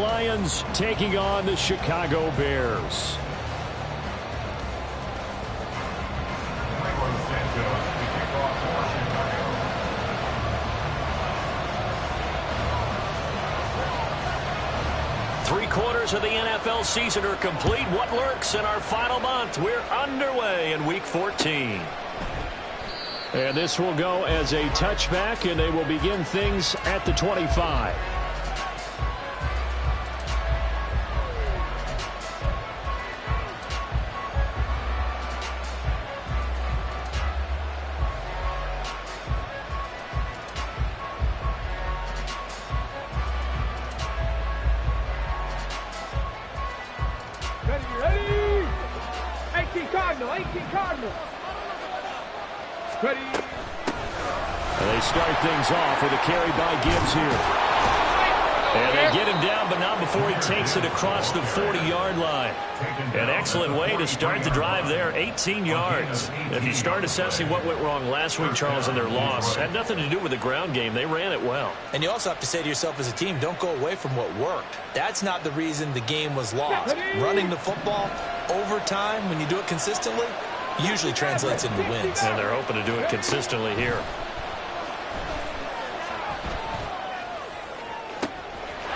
Lions taking on the Chicago Bears. Three-quarters of the NFL season are complete. What lurks in our final month? We're underway in Week 14. And this will go as a touchback, and they will begin things at the 25. Ready? 18 Cardinal. Ready. And they start things off with a carry by Gibbs here. And they get him down, but not before he takes it across the 40-yard line. An excellent way to start the drive there, 18 yards. If you start assessing what went wrong last week, Charles, in their loss, had nothing to do with the ground game. They ran it well. And you also have to say to yourself as a team, don't go away from what worked. That's not the reason the game was lost. Running the football over time, when you do it consistently, usually translates into wins. And they're hoping to do it consistently here.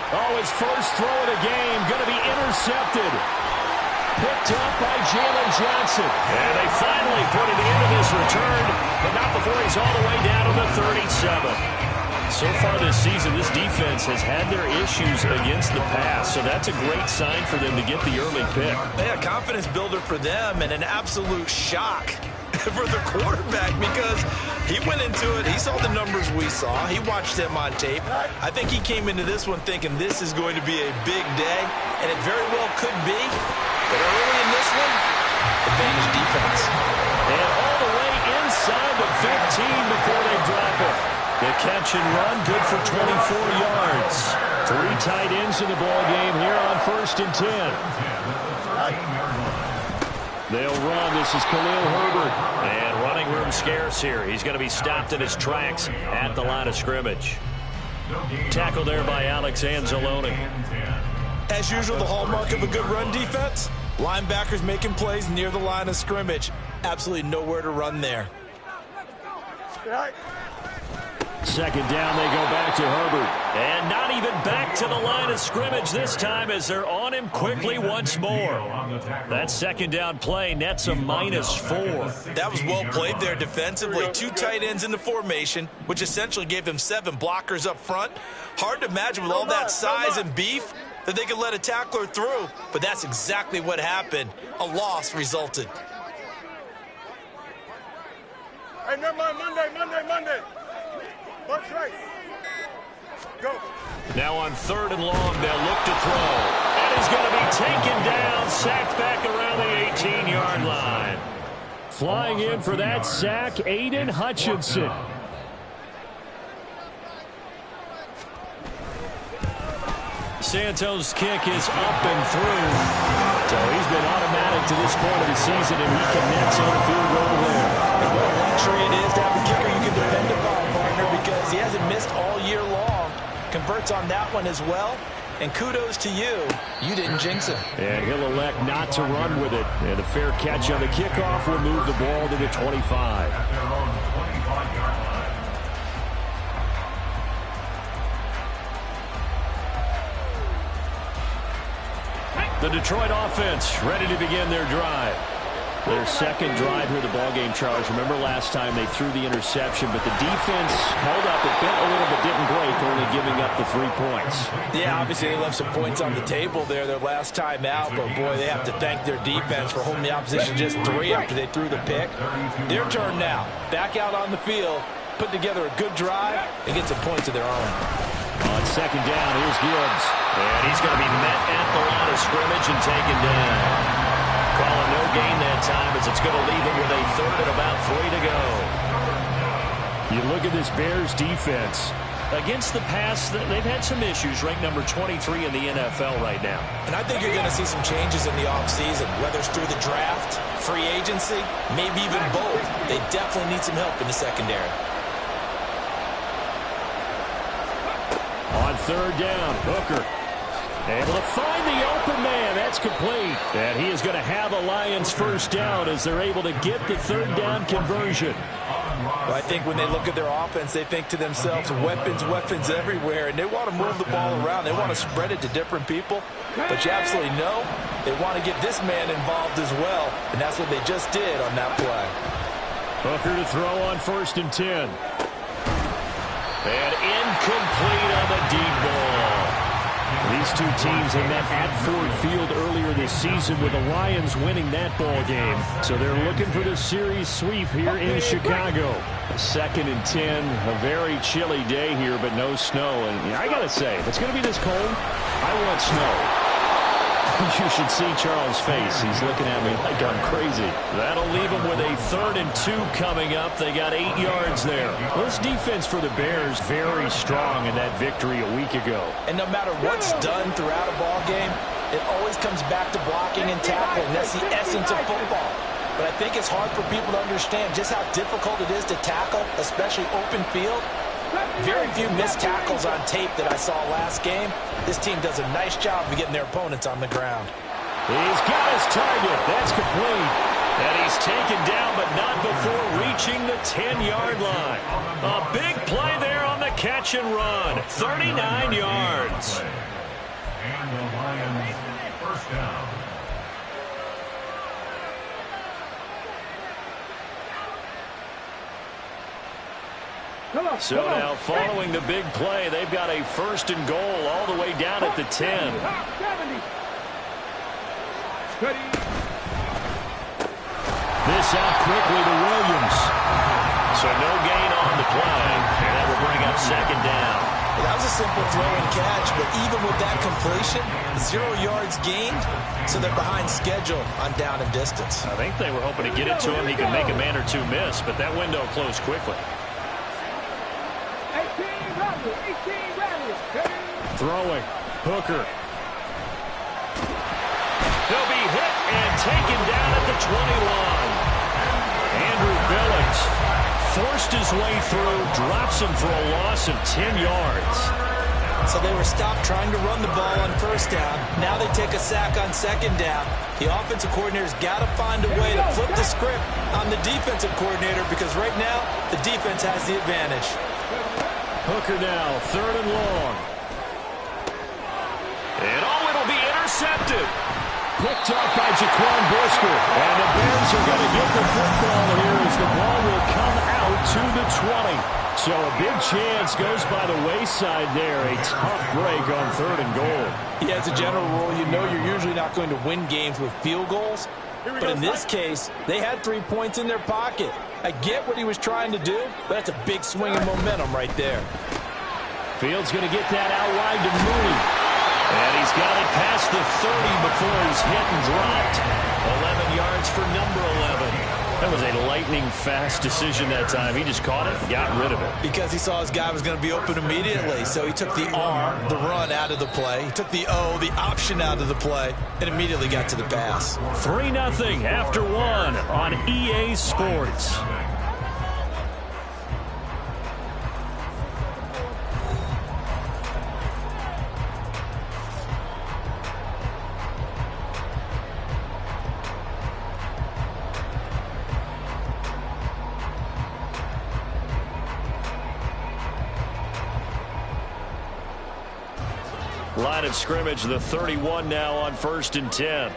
Oh, his first throw of the game going to be intercepted. Picked up by Jalen Johnson. And they finally put it into this return, but not before he's all the way down to the 37. So far this season, this defense has had their issues against the pass, so that's a great sign for them to get the early pick. Yeah, confidence builder for them and an absolute shock for the quarterback because he went into it. He saw the numbers we saw. He watched them on tape. I think he came into this one thinking this is going to be a big day, and it very well could be. But early in this one, advantage defense. And all the way inside the 15 before they drop it. The catch and run, good for 24 yards. 3 tight ends in the ball game here on 1st and 10. They'll run. This is Khalil Herbert. And running room scarce here. He's going to be stopped in his tracks at the line of scrimmage. Tackle there by Alex Anzalone. As usual, the hallmark of a good run defense, linebackers making plays near the line of scrimmage. Absolutely nowhere to run there. Second down, they go back to Herbert. And not even back to the line of scrimmage this time as they're on him quickly once more. That second down play nets a -4. That was well played there defensively. 2 tight ends in the formation, which essentially gave them 7 blockers up front. Hard to imagine with all that size and beef that they could let a tackler through, but that's exactly what happened. A loss resulted. Hey, never mind, Monday. March right. Go. Now on 3rd and long, they'll look to throw. And he's going to be taken down, sacked back around the 18-yard line. Flying in for that sack, Aiden Hutchinson. Santos' kick is up and through. So he's been automatic to this point of the season, and he connects on a field goal there. And what a luxury it is to have a kicker you can depend upon, partner, because he hasn't missed all year long. Converts on that one as well. And kudos to you. You didn't jinx it. And he'll elect not to run with it. And a fair catch on the kickoff will move the ball to the 25. The Detroit offense ready to begin their drive. Their second drive here of the ballgame, Charles. Remember last time they threw the interception, but the defense held up. It bent a little but didn't break, only giving up the 3 points. Yeah, obviously they left some points on the table there their last time out, but boy, they have to thank their defense for holding the opposition just 3 after they threw the pick. Their turn now. Back out on the field, put together a good drive, and get some points of their own. On second down, here's Gibbs. And he's going to be met at the line of scrimmage and taken down. Calling no gain that time as it's going to leave him with a 3rd and about 3 to go. You look at this Bears defense. Against the pass, they've had some issues, ranked number 23 in the NFL right now. And I think you're going to see some changes in the offseason, whether it's through the draft, free agency, maybe even both. They definitely need some help in the secondary. On 3rd down, Hooker. Able to find the open man. That's complete. And he is going to have a Lions first down as they're able to get the third down conversion. Well, I think when they look at their offense, they think to themselves, weapons, weapons everywhere, and they want to move the ball around. They want to spread it to different people, but you absolutely know they want to get this man involved as well, and that's what they just did on that play. Hooker to throw on 1st and 10. And incomplete on the deep ball. These two teams have met at Ford Field earlier this season with the Lions winning that ball game. So they're looking for the series sweep here in Chicago. 2nd and 10, a very chilly day here, but no snow. And I got to say, if it's going to be this cold, I want snow. You should see Charles' face. He's looking at me like I'm crazy. That'll leave him with a 3rd and 2 coming up. They got 8 yards there. Well, this defense for the Bears very strong in that victory a week ago. And no matter what's done throughout a ball game, it always comes back to blocking and tackling. That's the essence of football. But I think it's hard for people to understand just how difficult it is to tackle, especially open field. Very few missed tackles on tape that I saw last game. This team does a nice job of getting their opponents on the ground. He's got his target. That's complete. And he's taken down, but not before reaching the 10-yard line. A big play there on the catch and run. 39 yards. And the Lions first down. So now following the big play, they've got a 1st and goal all the way down at the 10. This out quickly to Williams. So no gain on the play, and that will bring up 2nd down. Well, that was a simple throw and catch, but even with that completion, 0 yards gained, so they're behind schedule on down and distance. I think they were hoping to get it to him. He could make a man or two miss, but that window closed quickly. Throwing. Hooker. He'll be hit and taken down at the 20-line. Andrew Billings forced his way through, drops him for a loss of 10 yards. So they were stopped trying to run the ball on 1st down. Now they take a sack on 2nd down. The offensive coordinator's got to find a way to flip the script on the defensive coordinator because right now the defense has the advantage. Hooker now, 3rd and long. And it'll be intercepted. Picked up by Jaquan Brisker. And the Bears are going to get the football here as the ball will come out to the 20. So a big chance goes by the wayside there. A tough break on 3rd and goal. Yeah, as a general rule, you know you're usually not going to win games with field goals. But in this case, they had 3 points in their pocket. I get what he was trying to do, but that's a big swing of momentum right there. Fields going to get that out wide to Mooney. And he's got it past the 30 before he's hit and dropped. 11 yards for number 11. That was a lightning-fast decision that time. He just caught it and got rid of it. Because he saw his guy was going to be open immediately. So he took the R, the run, out of the play. He took the O, the option, out of the play, and immediately got to the pass. 3-0 after 1 on EA Sports. Line of scrimmage, the 31 now on 1st and 10.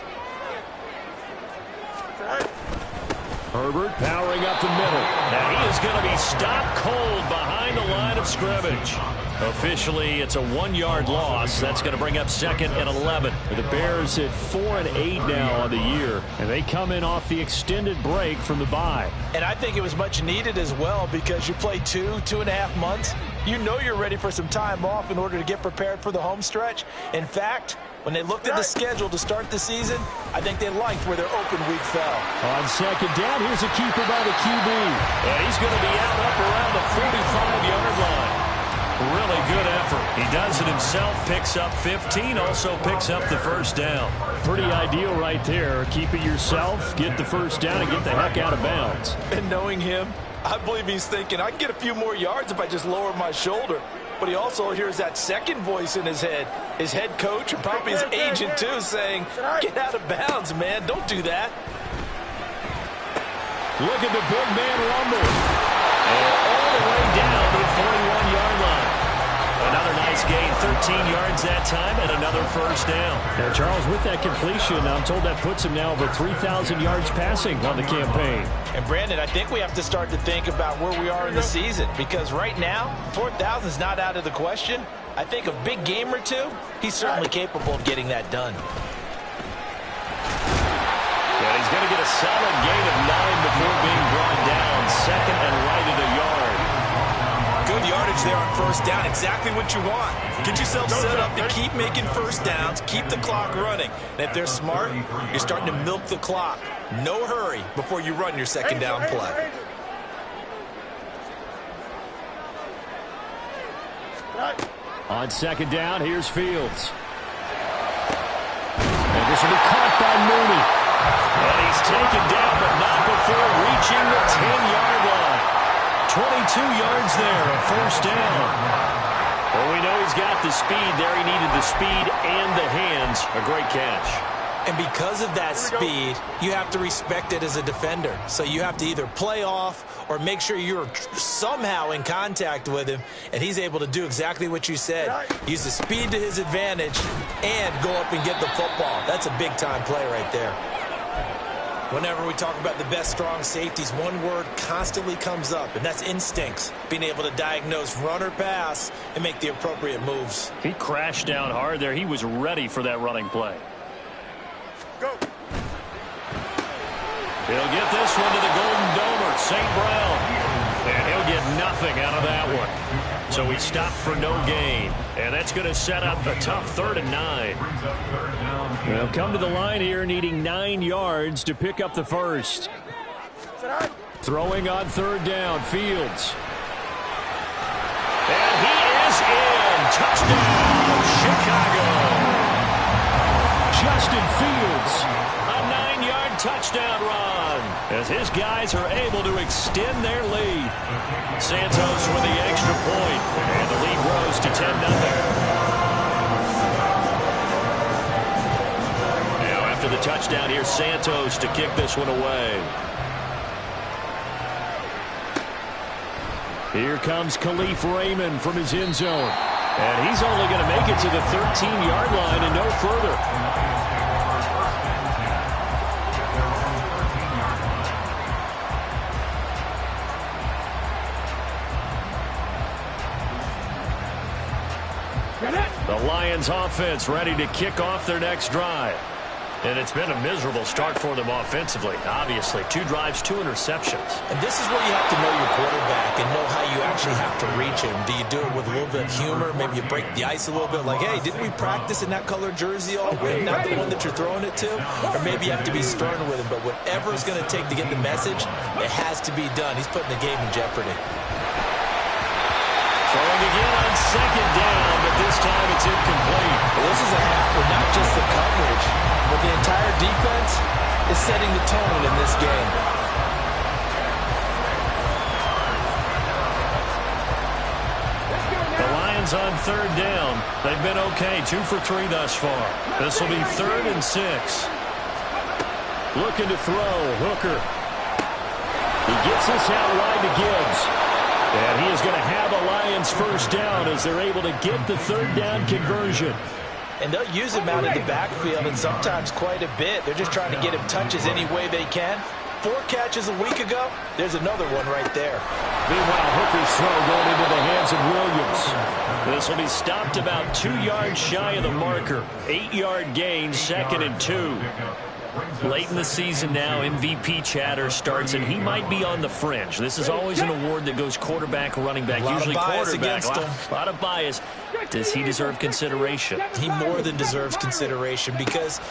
Herbert powering up the middle. Now he is going to be stopped cold behind the line of scrimmage. Officially, it's a 1-yard loss. That's going to bring up 2nd and 11. The Bears at 4-8 now on the year, and they come in off the extended break from the bye. And I think it was much needed as well because you play 2.5 months. You know you're ready for some time off in order to get prepared for the home stretch. In fact, when they looked at the schedule to start the season, I think they liked where their open week fell. On 2nd down, here's a keeper by the QB. And he's going to be out up around the 45-yard line. Really good effort. He does it himself, picks up 15, also picks up the 1st down. Pretty ideal right there. Keep it yourself, get the 1st down, and get the heck out of bounds. And knowing him, I believe he's thinking, I can get a few more yards if I just lower my shoulder. but he also hears that second voice in his head. His head coach and probably his agent, too, saying, get out of bounds, man. Don't do that. Look at the big man rumble. And all the way down to the 41-yard line. Another nice gain, 13 yards that time, and another first down. Now, Charles, with that completion, I'm told that puts him now over 3,000 yards passing on the campaign. And, Brandon, I think we have to start to think about where we are in the season, because right now, 4,000 is not out of the question. I think a big game or two, he's certainly capable of getting that done. And he's going to get a solid gain of 9 before being brought down. Second and right at a yard. Good yardage there on first down. Exactly what you want. Get yourself set up to keep making first downs, keep the clock running. And if they're smart, you're starting to milk the clock. No hurry before you run your second down play. On second down, here's Fields. And this will be caught by Mooney. And he's taken down, but not before reaching the 10-yard line. 22 yards there, a first down. Well, we know he's got the speed there. He needed the speed and the hands. A great catch. And because of that speed, you have to respect it as a defender. So you have to either play off or make sure you're somehow in contact with him, and he's able to do exactly what you said. Use the speed to his advantage and go up and get the football. That's a big-time play right there. Whenever we talk about the best strong safeties, one word constantly comes up, and that's instincts. Being able to diagnose run or pass and make the appropriate moves. He crashed down hard there. He was ready for that running play. Go. He'll get this one to the Golden Domer, St. Brown. And he'll get nothing out of that one. So he stopped for no gain. And that's going to set up a tough 3rd and 9. They'll come to the line here needing 9 yards to pick up the first. Throwing on 3rd down, Fields. And he is in. Touchdown, Chicago. Justin Fields, a 9-yard touchdown run, as his guys are able to extend their lead. Santos with the extra point, and the lead grows to 10-0. Now after the touchdown, here's Santos to kick this one away. Here comes Khalif Raymond from his end zone. And he's only going to make it to the 13-yard line and no further. The Lions offense ready to kick off their next drive. And it's been a miserable start for them offensively. Obviously, 2 drives, 2 interceptions. And this is where you have to know your quarterback and know how you actually have to reach him. Do you do it with a little bit of humor? Maybe you break the ice a little bit, like, hey, didn't we practice in that color jersey all week? Not the one that you're throwing it to? Or maybe you have to be stern with him. But whatever it's going to take to get the message, it has to be done. He's putting the game in jeopardy. Throwing again on second down, but this time it's incomplete. Well, this is a half for not just the coverage, but the entire defense is setting the tone in this game. The Lions on 3rd down. They've been okay, 2 for 3 thus far. This will be 3rd and 6. Looking to throw, Hooker. He gets this out wide to Gibbs. And he is going to have a Lions first down as they're able to get the 3rd down conversion. And they'll use him out in the backfield, and sometimes quite a bit. They're just trying to get him touches any way they can. 4 catches a week ago. There's another one right there. Meanwhile, Hooker's throw going into the hands of Williams. This will be stopped about 2 yards shy of the marker. 8-yard gain, 2nd and 2. Late in the season now, MVP chatter starts, and he might be on the fringe. This is always an award that goes quarterback, running back, usually quarterback. A lot of bias. Does he deserve consideration? He more than deserves consideration because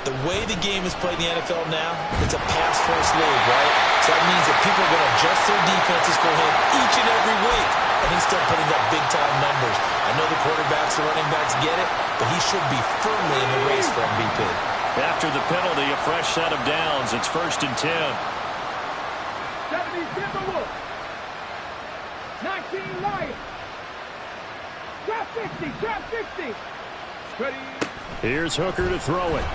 the way the game is played in the NFL now, it's a pass-first league, right? So that means that people are going to adjust their defenses for him each and every week, and he's still putting up big-time numbers. I know the quarterbacks, the running backs get it, but he should be firmly in the race for MVP. After the penalty, a fresh set of downs. It's 1st and 10. 19 Lions. Here's Hooker to throw it.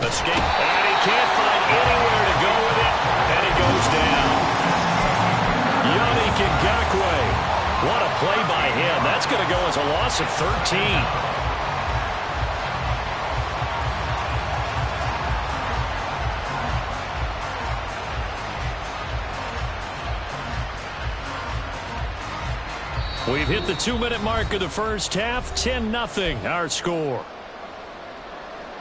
Escape, and he can't find anywhere to go with it, and it goes down. Yannick Ngakoue. What a play by him. That's going to go as a loss of 13. We've hit the 2-minute mark of the first half. 10-0 our score.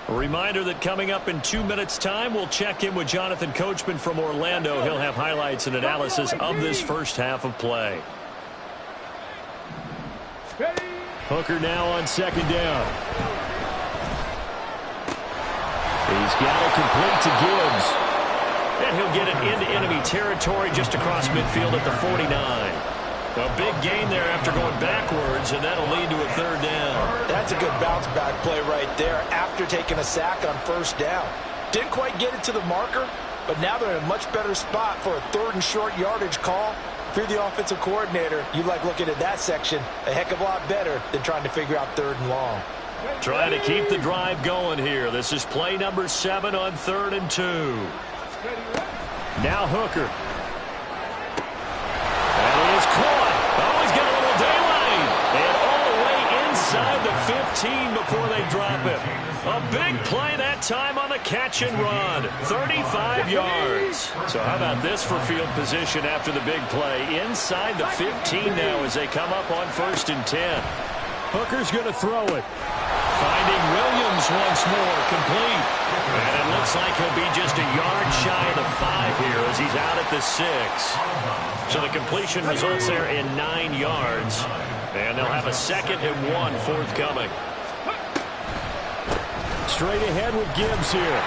A reminder that coming up in 2 minutes' time, we'll check in with Jonathan Coachman from Orlando. He'll have highlights and analysis of this first half of play. Hooker now on second down. He's got it complete to Gibbs. And he'll get it into enemy territory just across midfield at the 49. A big gain there after going backwards, and that'll lead to a third down. That's a good bounce-back play right there after taking a sack on first down. Didn't quite get it to the marker, but now they're in a much better spot for a third and short yardage call. If you're the offensive coordinator, you like looking at that section a heck of a lot better than trying to figure out third and long. Trying to keep the drive going here. This is play number 7 on 3rd and 2. Now Hooker. And he is caught. Oh, he's got a little daylight. And all the way inside the 15 before they drop it. A big play that time on the catch and run. 35 yards. So how about this for field position after the big play? Inside the 15 now as they come up on 1st and 10. Hooker's going to throw it. Finding Williams once more, complete. And it looks like he'll be just a yard shy of the 5 here as he's out at the 6. So the completion results there in 9 yards. And they'll have a 2nd and 1 forthcoming. Straight ahead with Gibbs here.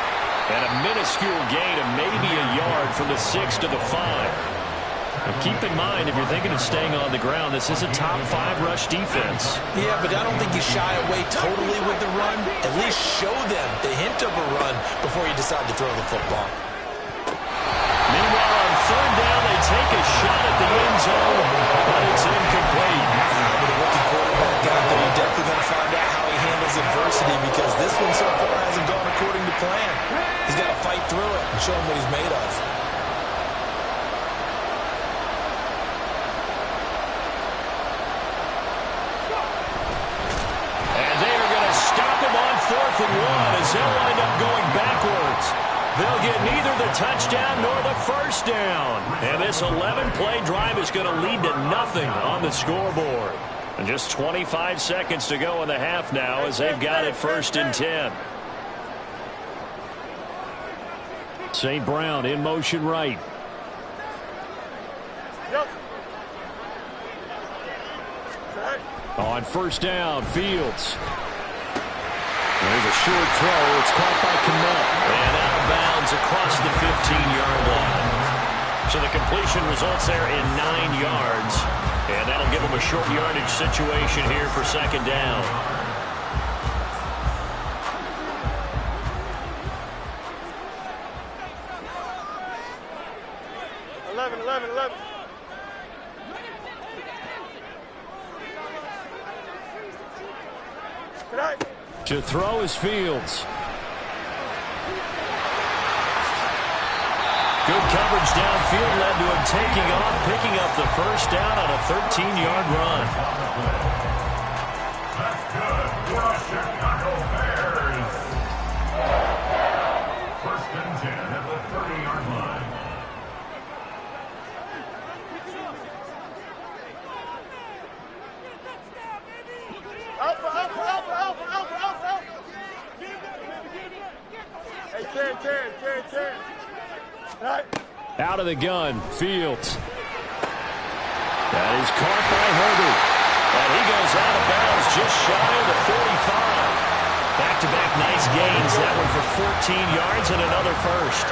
And a minuscule gain of maybe a yard from the 6 to the 5. And keep in mind, if you're thinking of staying on the ground, this is a top 5 rush defense. Yeah, but I don't think you shy away totally with the run. At least show them the hint of a run before you decide to throw the football. Meanwhile, on 3rd down, they take a shot at the end zone, but it's incomplete. With a rookie quarterback out there, you're definitely going to find out how he handles adversity because this one so far hasn't gone according to plan. He's got to fight through it and show him what he's made of. As they'll wind up going backwards. They'll get neither the touchdown nor the first down. And this 11-play drive is going to lead to nothing on the scoreboard. And just 25 seconds to go in the half now as they've got it 1st and 10. St. Brown in motion right. On 1st down, Fields. There's a short throw. It's caught by Kmet. And out of bounds across the 15-yard line. So the completion results there in 9 yards. And that'll give them a short yardage situation here for 2nd down. To throw is Fields. Good coverage downfield led to him taking off, picking up the first down on a 13-yard run. That's good for the Chicago Bears. 1st and 10 at the 30-yard line. Alpha, alpha, alpha, alpha, alpha, alpha, alpha. Hey, 10. Right. Out of the gun, Fields. That is caught by Herbert. And he goes out of bounds just shy of the 45. Back-to-back nice gains. That one for 14 yards and another first.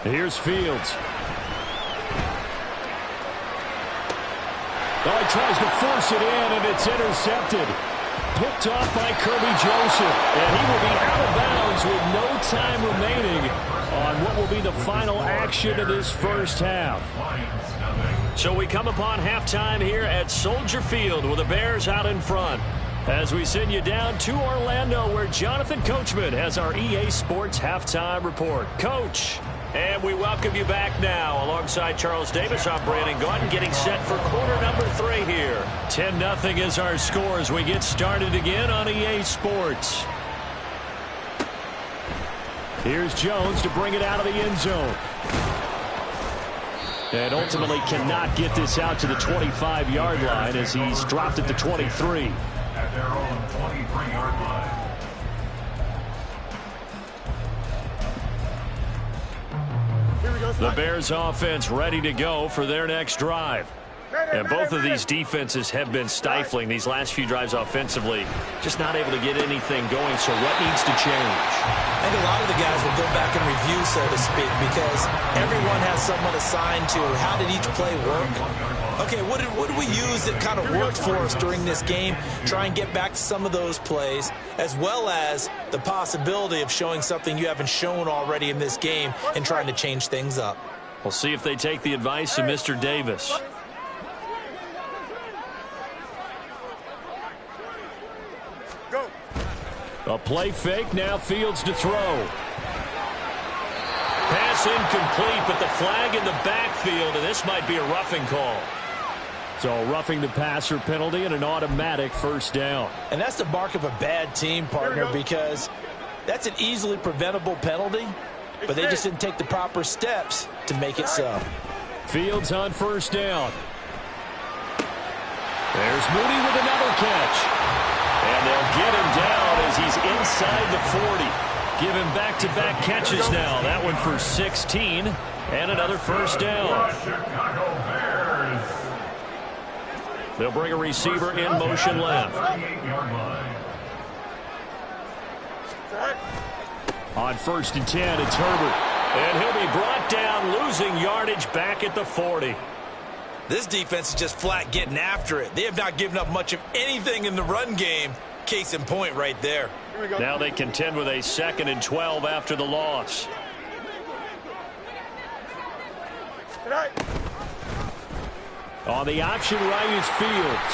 Here's Fields. Oh, he tries to force it in, and it's intercepted. Picked off by Kirby Joseph. And he will be out of bounds scores with no time remaining on what will be the final action of this first half. So we come upon halftime here at Soldier Field with the Bears out in front. As we send you down to Orlando where Jonathan Coachman has our EA Sports Halftime Report. Coach. And we welcome you back now. Alongside Charles Davis, I'm Brandon Gaudin getting set for quarter number 3 here. 10-0 is our score as we get started again on EA Sports. Here's Jones to bring it out of the end zone. And ultimately cannot get this out to the 25-yard line as he's dropped at the 23. At their own 23-yard line. The Bears offense ready to go for their next drive. And both of these defenses have been stifling these last few drives offensively. Just not able to get anything going, so what needs to change? I think a lot of the guys will go back and review, so to speak, because everyone has someone assigned to how did each play work. Okay, what did we use that kind of worked for us during this game? Try and get back to some of those plays, as well as the possibility of showing something you haven't shown already in this game and trying to change things up. We'll see if they take the advice of Mr. Davis. Go. A play fake, now Fields to throw. Pass incomplete, but the flag in the backfield, and this might be a roughing call. So roughing the passer penalty and an automatic first down. And that's the mark of a bad team, partner, because that's an easily preventable penalty, but they just didn't take the proper steps to make it so. Fields on first down. There's Mooney with another catch. And they'll get him down as he's inside the 40. Give him back-to-back catches now. That one for 16 and another first down. Chicago Bears. They'll bring a receiver in motion left. 38-yard line. On 1st and 10, it's Herbert. And he'll be brought down, losing yardage back at the 40. This defense is just flat getting after it. They have not given up much of anything in the run game. Case in point right there. Now they contend with a 2nd and 12 after the loss. On the option right is Fields.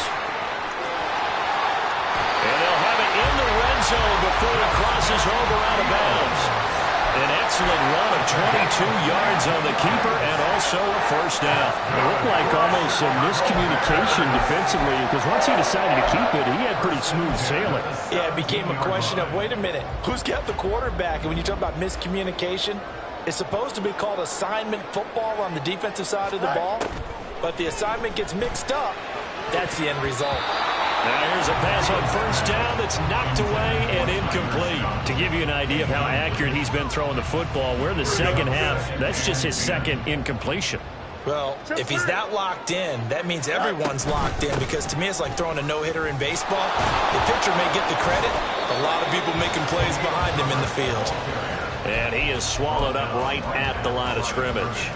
And they'll have it in the red zone before it crosses over out of bounds. An excellent run of 22 yards on the keeper and also a first down. It looked like almost some miscommunication defensively because once he decided to keep it, he had pretty smooth sailing. Yeah, it became a question of, wait a minute, who's got the quarterback? And when you talk about miscommunication, it's supposed to be called assignment football on the defensive side of the ball. But the assignment gets mixed up. That's the end result. Now here's a pass on first down that's knocked away and incomplete. To give you an idea of how accurate he's been throwing the football, we're in the second half. That's just his 2nd incompletion. Well, if he's that locked in, that means everyone's locked in, because to me it's like throwing a no-hitter in baseball. The pitcher may get the credit, a lot of people making plays behind him in the field. And he is swallowed up right at the line of scrimmage.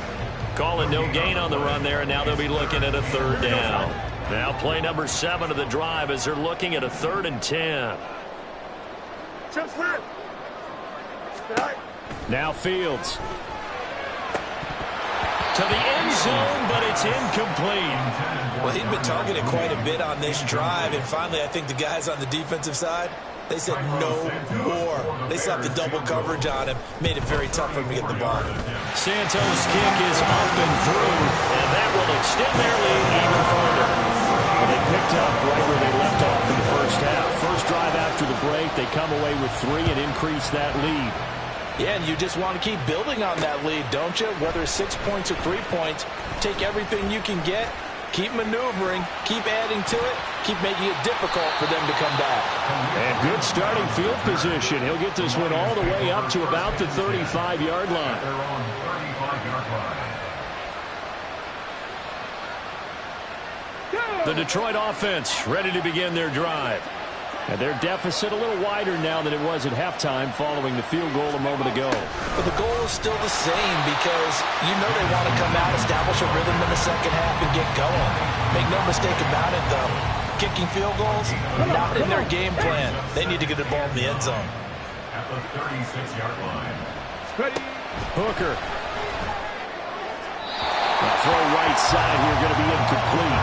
Calling no gain on the run there, and now they'll be looking at a 3rd down. Now play number 7 of the drive as they're looking at a 3rd and 10. Now Fields. To the end zone, but it's incomplete. Well, he'd been targeted quite a bit on this drive, and finally I think the guys on the defensive side, they said no more. They slapped the double coverage on him, made it very tough for him to get the ball. Santos' kick is up and through, and that will extend their lead even further. Well, they picked up right where they left off in the first half. First drive after the break, they come away with 3 and increase that lead. Yeah, and you just want to keep building on that lead, don't you? Whether it's 6 points or 3 points, take everything you can get, keep maneuvering, keep adding to it, keep making it difficult for them to come back. And good starting field position. He'll get this one all the way up to about the 35-yard line. Their own 35-yard line. The Detroit offense ready to begin their drive. And their deficit a little wider now than it was at halftime following the field goal a moment ago. But the goal is still the same, because you know they want to come out, establish a rhythm in the second half, and get going. Make no mistake about it, though. Kicking field goals, not in their game plan. They need to get the ball in the end zone. At at the 36-yard line. Ready. Hooker. The throw right side here going to be incomplete.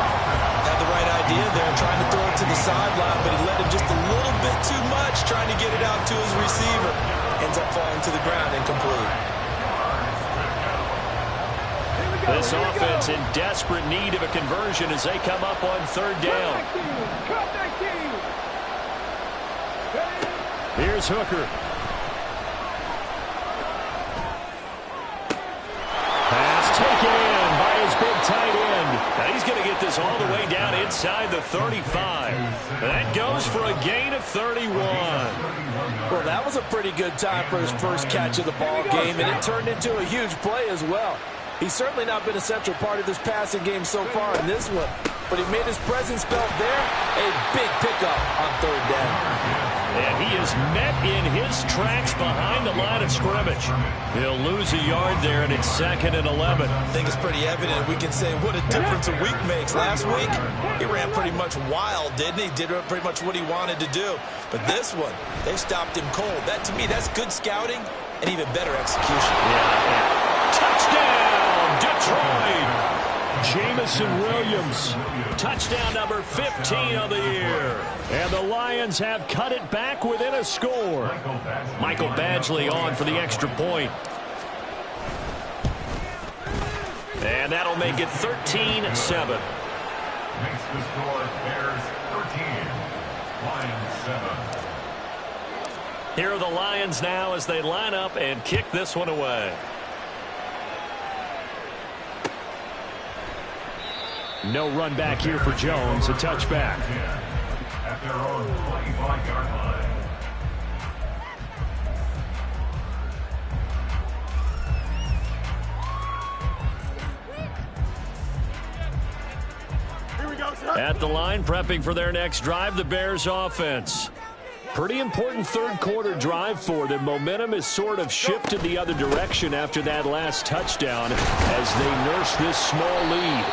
Had the right idea there, trying to throw it to the sideline, but he let him just a little bit too much, trying to get it out to his receiver. Ends up falling to the ground, incomplete. This offense in desperate need of a conversion as they come up on third down. Here's Hooker. Pass taken in by his big tight end. Now he's going to get this all the way down inside the 35. That goes for a gain of 31. Well, that was a pretty good time for his first catch of the ball game, and it turned into a huge play as well. He's certainly not been a central part of this passing game so far in this one, but he made his presence felt there. A big pickup on third down. And he is met in his tracks behind the line of scrimmage. He'll lose a yard there, and it's 2nd and 11. I think it's pretty evident. We can say what a difference a week makes. Last week, he ran pretty much wild, didn't he? Did pretty much what he wanted to do. But this one, they stopped him cold. That, to me, that's good scouting and even better execution. Yeah. Touchdown, Detroit! Jameson Williams, touchdown number 15 of the year. And the Lions have cut it back within a score. Michael Badgley on for the extra point. And that'll make it 13-7. Makes the score Bears 13, Lions 7. Here are the Lions now as they line up and kick this one away. No run back here for Jones. A touchback. At their own 25-yard line. Here we go, sir. At the line, prepping for their next drive, the Bears offense. Pretty important third quarter drive for them. Momentum has sort of shifted the other direction after that last touchdown as they nurse this small lead.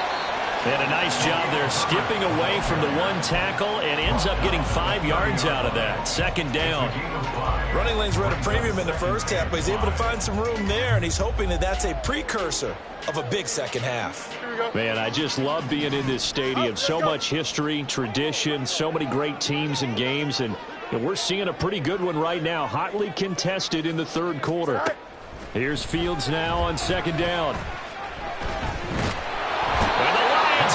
And a nice job there skipping away from the one tackle and ends up getting 5 yards out of that. 2nd down. Running lanes were at a premium in the first half, but he's able to find some room there, and he's hoping that that's a precursor of a big second half. Man, I just love being in this stadium. So much history, tradition, so many great teams and games, and we're seeing a pretty good one right now. Hotly contested in the third quarter. Here's Fields now on 2nd down.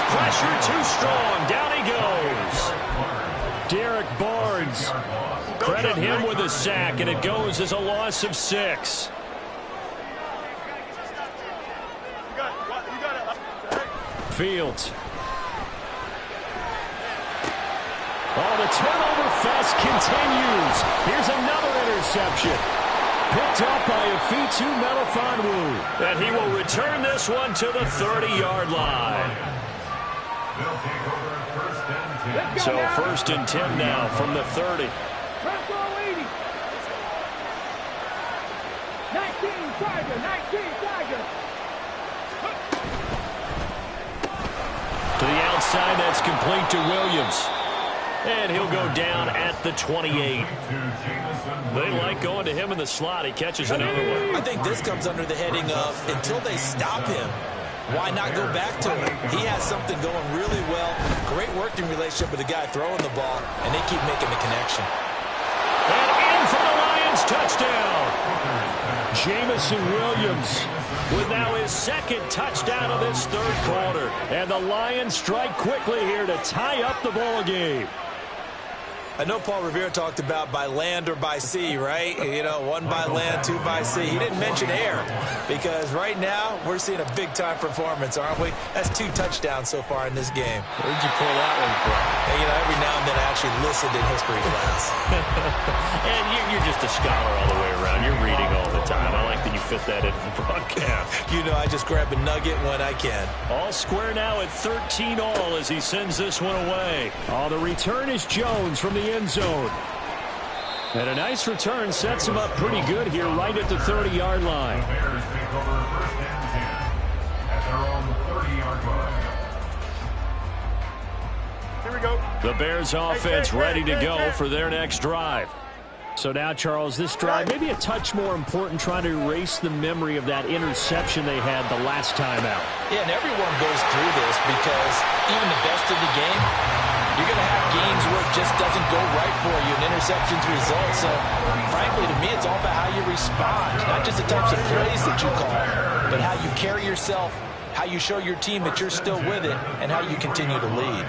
Pressure too strong. Down he goes. Derek Barnes. Credit him with a sack, and it goes as a loss of 6. Fields. Oh, the turnover fest continues. Here's another interception. Picked up by Afitu Melifonwu. And he will return this one to the 30-yard line. So 1st and 10 now from the 30. 19 Tiger. To the outside, that's complete to Williams. And he'll go down at the 28. They like going to him in the slot. He catches another one. I think this comes under the heading of until they stop him, why not go back to him? He has something going really well. Great working relationship with the guy throwing the ball, and they keep making the connection. And in for the Lions touchdown. Jameson Williams with now his 2nd touchdown of this third quarter. And the Lions strike quickly here to tie up the ball game. I know Paul Revere talked about by land or by sea, right? You know, 1 by land, 2 by sea. He didn't mention air because right now we're seeing a big-time performance, aren't we? That's 2 touchdowns so far in this game. Where'd you pull that one from? And, you know, every now and then I actually listened in history class. And you're just a scholar all the way around. You're reading all the time. I like that you fit that into the broadcast. You know, I just grab a nugget when I can. All square now at 13 all as he sends this one away. Oh, the return is Jones from the end zone. And a nice return sets him up pretty good here right at the 30-yard line. The Bears take over 1st and 10 at their own 30-yard line. Here we go. The Bears offense ready to go for their next drive. So now, Charles, this drive maybe a touch more important, trying to erase the memory of that interception they had the last time out. Yeah, and everyone goes through this because even the best of the game, you're going to have games where it just doesn't go right for you, and interceptions result. So, frankly, to me, it's all about how you respond, not just the types of plays that you call, but how you carry yourself, how you show your team that you're still with it, and how you continue to lead.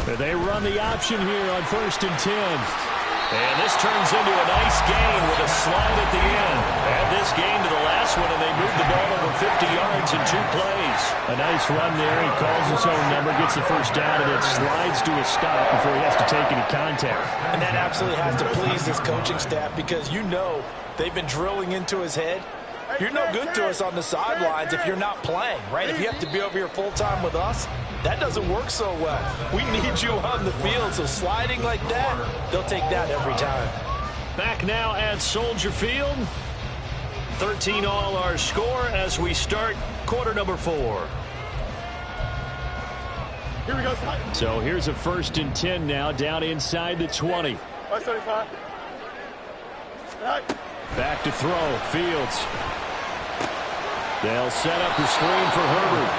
They run the option here on 1st and 10. And this turns into a nice gain with a slide at the end. Add this gain to the last one, and they move the ball over 50 yards in 2 plays. A nice run there. He calls his own number, gets the first down, and then slides to a stop before he has to take any contact. And that absolutely has to please this coaching staff because you know they've been drilling into his head. You're no good to us on the sidelines if you're not playing, right? If you have to be over here full-time with us, that doesn't work so well. We need you on the field, so sliding like that, they'll take that every time. Back now at Soldier Field. 13 all our score as we start quarter number 4. Here we go. So here's a 1st and 10 now, down inside the 20. 175. Back to throw, Fields. They'll set up the screen for Herbert.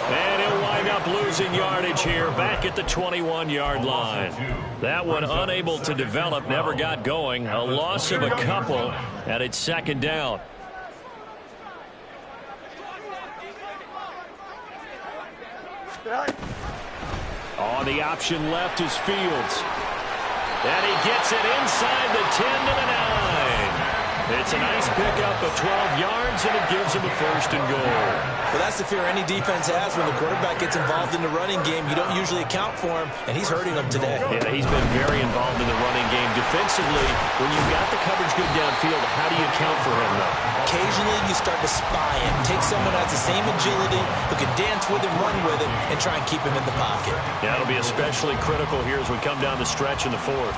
And he'll wind up losing yardage here back at the 21-yard line. That one unable to develop, never got going. A loss of a couple, and it's 2nd down. On the option left is Fields. And he gets it inside the 10 to the 9. It's a nice pickup of 12 yards, and it gives him a 1st and goal. Well, that's the fear any defense has when the quarterback gets involved in the running game. You don't usually account for him, and he's hurting them today. Yeah, he's been very involved in the running game. Defensively, when you've got the coverage good downfield, how do you account for him, though? Occasionally, you start to spy him. Take someone who has the same agility, who can dance with him, run with him, and try and keep him in the pocket. Yeah, it'll be especially critical here as we come down the stretch in the 4th.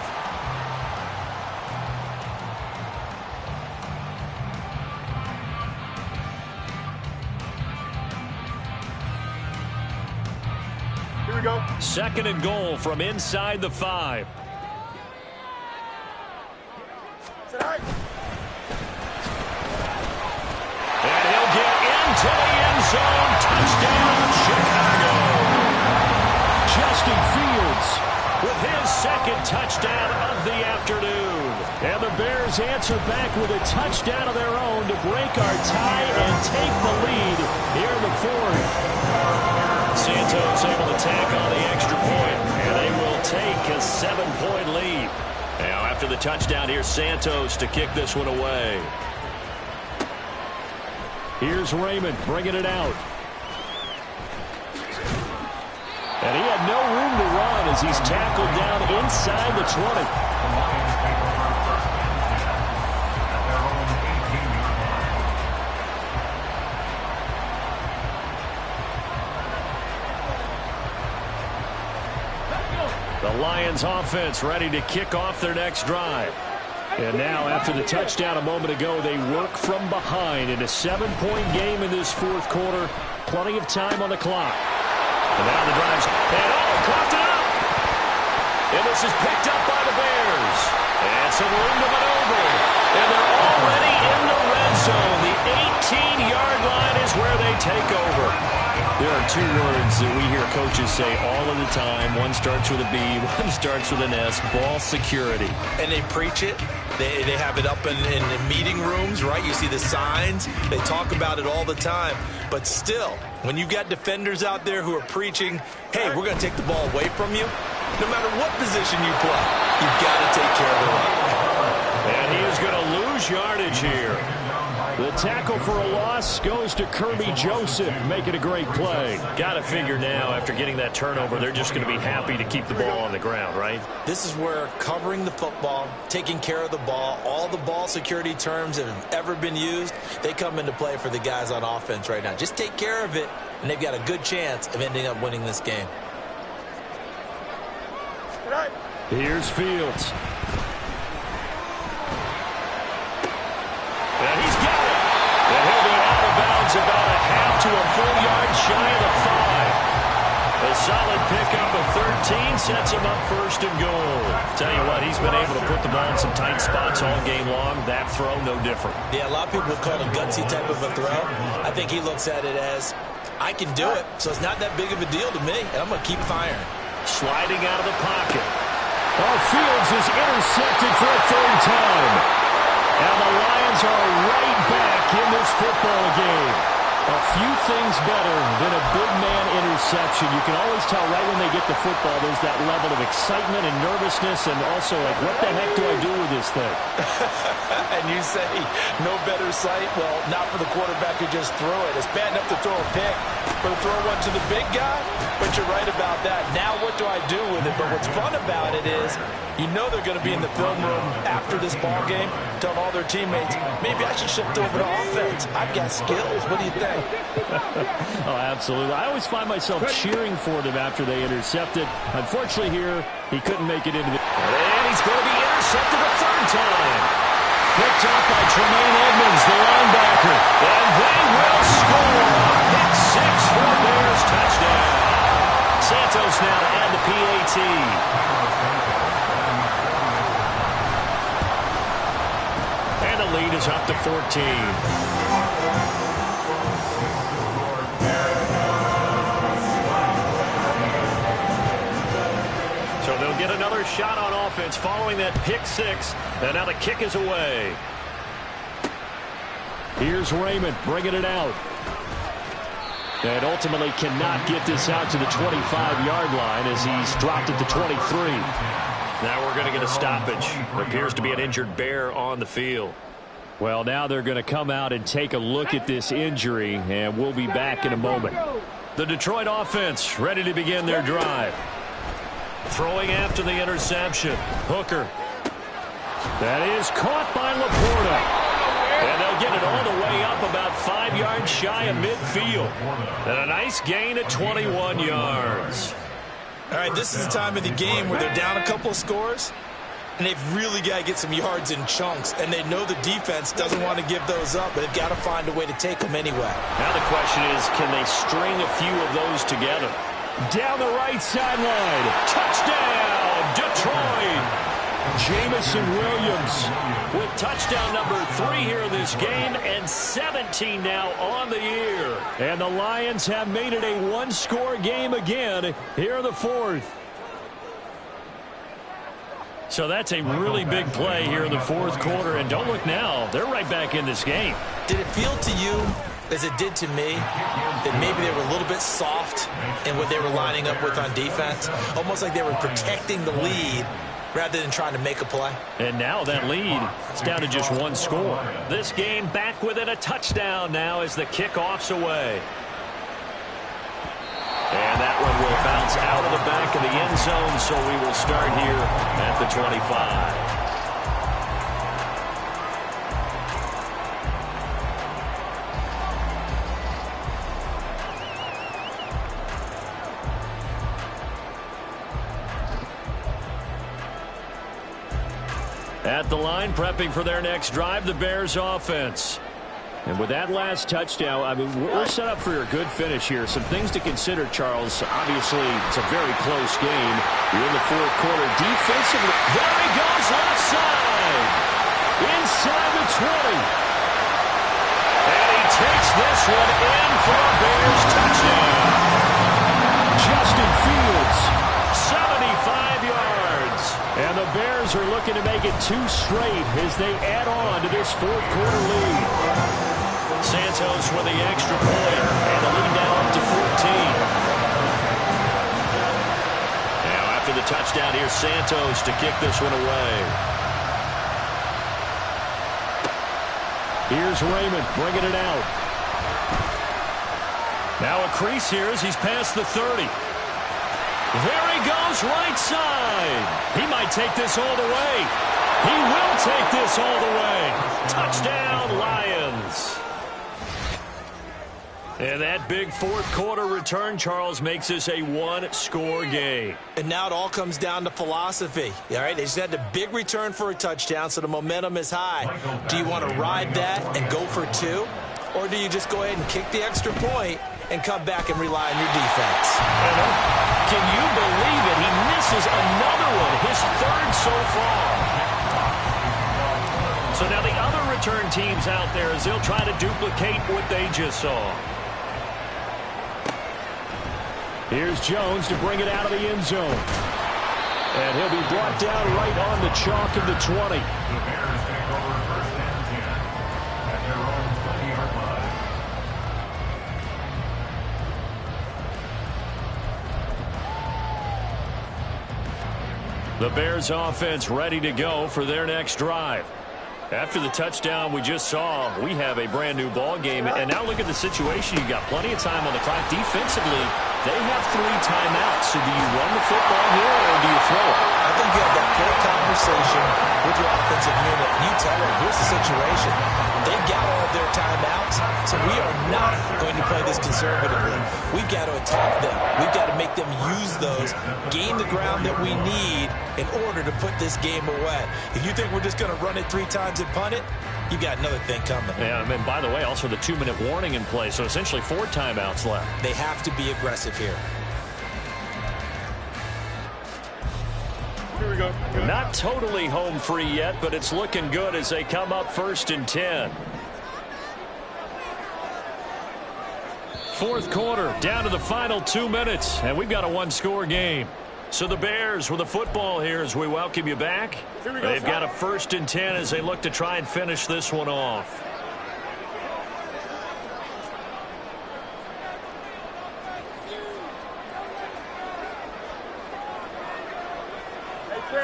Here we go. 2nd and goal from inside the 5. And he'll get into the end zone. Touchdown, Chicago. Justin Fields with his 2nd touchdown of the afternoon. And the Bears answer back with a touchdown of their own to break our tie and take the lead here in the 4th. Santos able to tack on the extra point, and they will take a 7-point lead. Now, after the touchdown, here's Santos to kick this one away. Here's Raymond bringing it out. And he had no room to run as he's tackled down inside the 20. The Lions offense ready to kick off their next drive. And now, after the touchdown a moment ago, they work from behind in a 7-point game in this 4th quarter. Plenty of time on the clock. And now the drive's... And clocked it up! And this is picked up by the Bears. And some room to maneuver. And they're already in the red zone. The 18-yard line is where they take over. There are 2 words that we hear coaches say all of the time. One starts with a B, one starts with an S, ball security. And they preach it. They have it up in meeting rooms, right? You see the signs. They talk about it all the time. But still, when you've got defenders out there who are preaching, hey, we're going to take the ball away from you, no matter what position you play, you've got to take care of the run. And he is going to lose yardage here. The tackle for a loss goes to Kirby Joseph, making a great play. Got to figure now, after getting that turnover, they're just going to be happy to keep the ball on the ground, right? This is where covering the football, taking care of the ball, all the ball security terms that have ever been used, they come into play for the guys on offense right now. Just take care of it, and they've got a good chance of ending up winning this game. Here's Fields. And he's got it. And he'll be out of bounds about a half to a full yard shy of the 5. A solid pickup of 13, sets him up first and goal. Tell you what, he's been able to put the ball in some tight spots all game long. That throw, no different. Yeah, a lot of people would call it a gutsy type of a throw. I think he looks at it as, I can do it, so it's not that big of a deal to me, and I'm going to keep firing. Sliding out of the pocket. Fields is intercepted for a third time. And the Lions are right back in this football game. A few things better than a big man interception. You can always tell right when they get the football, there's that level of excitement and nervousness, and also like, what the heck do I do with this thing? And you say, no better sight? Well, not for the quarterback who just threw it. It's bad enough to throw a pick, but to throw one to the big guy? But you're right about that. Now what do I do with it? But what's fun about it is, you know they're going to be in the film room after this ball game, telling all their teammates, maybe I should shift over to offense. I've got skills. What do you think? Oh, absolutely. I always find myself cheering for them after they intercept it. Unfortunately here, he couldn't make it into the... And he's going to be intercepted a third time. Picked up by Tremaine Edmonds, the linebacker. And they will score. Pick six for Bears touchdown. Santos now to add the PAT. And the lead is up to 14. So they'll get another shot on offense following that pick six. And now the kick is away. Here's Raymond bringing it out. And ultimately cannot get this out to the 25-yard line as he's dropped it to 23. Now we're going to get a stoppage. There appears to be an injured Bear on the field. Well, now they're going to come out and take a look at this injury, and we'll be back in a moment. The Detroit offense ready to begin their drive. Throwing after the interception. Hooker. That is caught by Laporta. And they'll get it all the way up about 5 yards shy of midfield. And a nice gain at 21 yards. All right, this is the time of the game where they're down a couple of scores, and they've really got to get some yards in chunks, and they know the defense doesn't want to give those up, but they've got to find a way to take them anyway. Now the question is, can they string a few of those together? Down the right sideline. Touchdown, Detroit! Jamison Williams with touchdown number 3 here in this game, and 17 now on the year. And the Lions have made it a one-score game again here in the fourth. So that's a really big play here in the fourth quarter, and don't look now, they're right back in this game. Did it feel to you, as it did to me, that maybe they were a little bit soft in what they were lining up with on defense? Almost like they were protecting the lead rather than trying to make a play. And now that lead is down to just one score. This game back within a touchdown now as the kickoff's away. And that one will bounce out of the back of the end zone, so we will start here at the 25. At the line, prepping for their next drive, the Bears offense. And with that last touchdown, I mean, we're set up for a good finish here. Some things to consider, Charles. Obviously, it's a very close game. You're in the fourth quarter. Defensively, there he goes left side. Inside the 20. And he takes this one in for a Bears touchdown. Justin Fields. 75 yards. And the Bears are looking to make it 2 straight as they add on to this fourth quarter lead. Santos with the extra point, and the lead now up to 14. Now after the touchdown, here's Santos to kick this one away. Here's Raymond bringing it out. Now a crease here as he's past the 30. There he goes, right side. He might take this all the way. He will take this all the way. Touchdown, Lions. And that big fourth quarter return, Charles, makes this a one-score game. And now it all comes down to philosophy. All right, they just had a big return for a touchdown, so the momentum is high. Do you want to ride that and go for 2? Or do you just go ahead and kick the extra point and come back and rely on your defense. Can you believe it? He misses another one, his third so far. So now the other return teams out there as they'll try to duplicate what they just saw. Here's Jones to bring it out of the end zone. And he'll be brought down right on the chalk of the 20. The Bears take over first and 10 at their own 20-yard line. The Bears offense ready to go for their next drive. After the touchdown we just saw, we have a brand new ball game. And now look at the situation. You've got plenty of time on the clock. Defensively, they have 3 timeouts. So do you run the football here or do you throw it? I think you have that full conversation with your offensive unit. You tell them, here's the situation. They've got all of their timeouts, so we are not going to play this conservatively. We've got to attack them. We've got to make them use those, gain the ground that we need in order to put this game away. If you think we're just going to run it 3 times and punt it, you got another thing coming. Yeah, and by the way, also the 2-minute warning in play, so essentially 4 timeouts left. They have to be aggressive here. Here we go. Not totally home free yet, but it's looking good as they come up first and 10. Fourth quarter, down to the final 2 minutes, and we've got a 1-score game. So the Bears with the football here as we welcome you back. They've got a first and 10 as they look to try and finish this one off.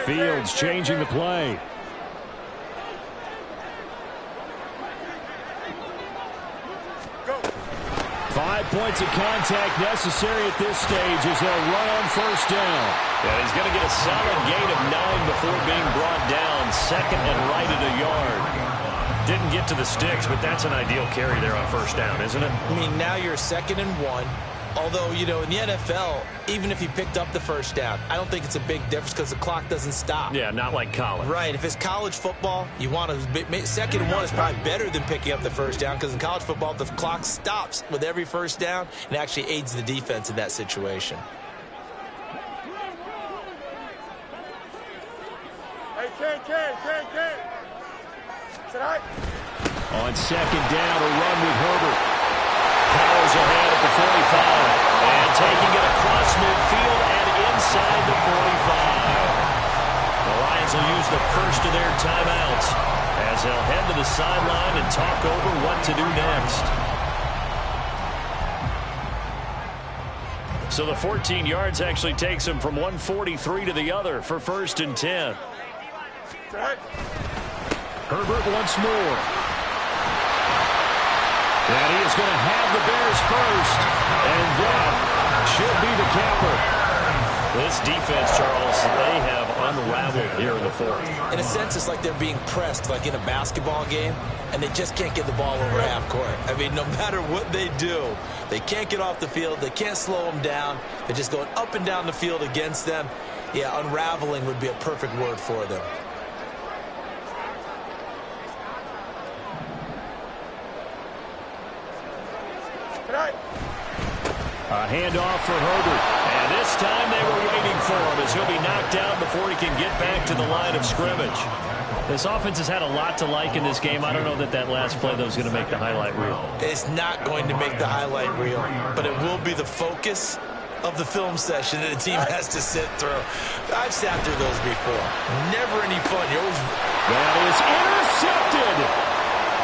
Fields changing the play. Go. 5 points of contact necessary at this stage as they'll run on first down. And he's going to get a solid gain of 9 before being brought down. Second and right at a yard. Didn't get to the sticks, but that's an ideal carry there on first down, isn't it? I mean, now you're 2nd and 1. Although, you know, in the NFL, even if he picked up the first down, I don't think it's a big difference because the clock doesn't stop. Yeah, not like college. Right. If it's college football, you want to 2nd and 1 is probably better than picking up the first down because in college football, the clock stops with every first down and actually aids the defense in that situation. Hey, Ken. Tonight. On second down, a run with Herbert. Powers ahead at the 45. And taking it across midfield and inside the 45. The Lions will use the first of their timeouts as they'll head to the sideline and talk over what to do next. So the 14 yards actually takes him from 143 to the other for first and 10. Tonight. Herbert once more. And he is going to have the Bears first. And that should be the capper. This defense, Charles, they have unraveled here in the fourth. In a sense, it's like they're being pressed like in a basketball game, and they just can't get the ball over half court. I mean, no matter what they do, they can't get off the field. They can't slow them down. They're just going up and down the field against them. Yeah, unraveling would be a perfect word for them. A handoff for Herbert. And this time they were waiting for him as he'll be knocked down before he can get back to the line of scrimmage. This offense has had a lot to like in this game. I don't know that last play, though, is going to make the highlight reel. It's not going to make the highlight reel, but it will be the focus of the film session that the team has to sit through. I've sat through those before. Never any fun. You always... That is intercepted.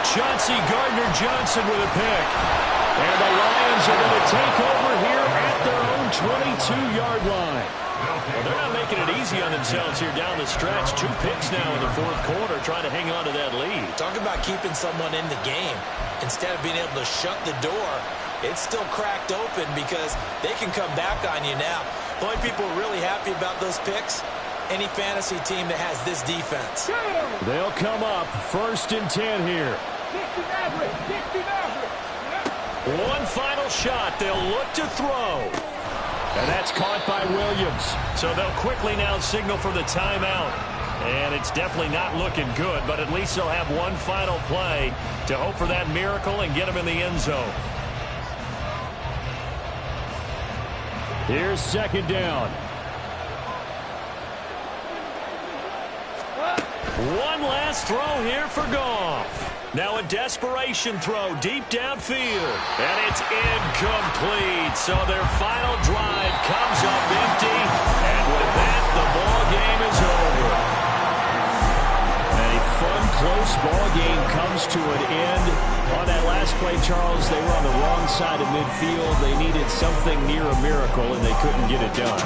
Chauncey Gardner-Johnson with a pick. And the Lions are going to take over here at their own 22-yard line. Well, they're not making it easy on themselves here down the stretch. 2 picks now in the fourth quarter, trying to hang on to that lead. Talk about keeping someone in the game. Instead of being able to shut the door, it's still cracked open because they can come back on you now. The only people really happy about those picks, any fantasy team that has this defense. They'll come up first and 10 here. One final shot. They'll look to throw. And that's caught by Williams. So they'll quickly now signal for the timeout. And it's definitely not looking good, but at least they'll have one final play to hope for that miracle and get them in the end zone. Here's second down. One last throw here for Goff. Now a desperation throw deep downfield. And it's incomplete. So their final drive comes up empty. And with that, the ball game is over. A fun, close ball game comes to an end. On that last play, Charles, they were on the wrong side of midfield. They needed something near a miracle, and they couldn't get it done.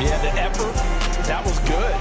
Yeah, the effort, that was good.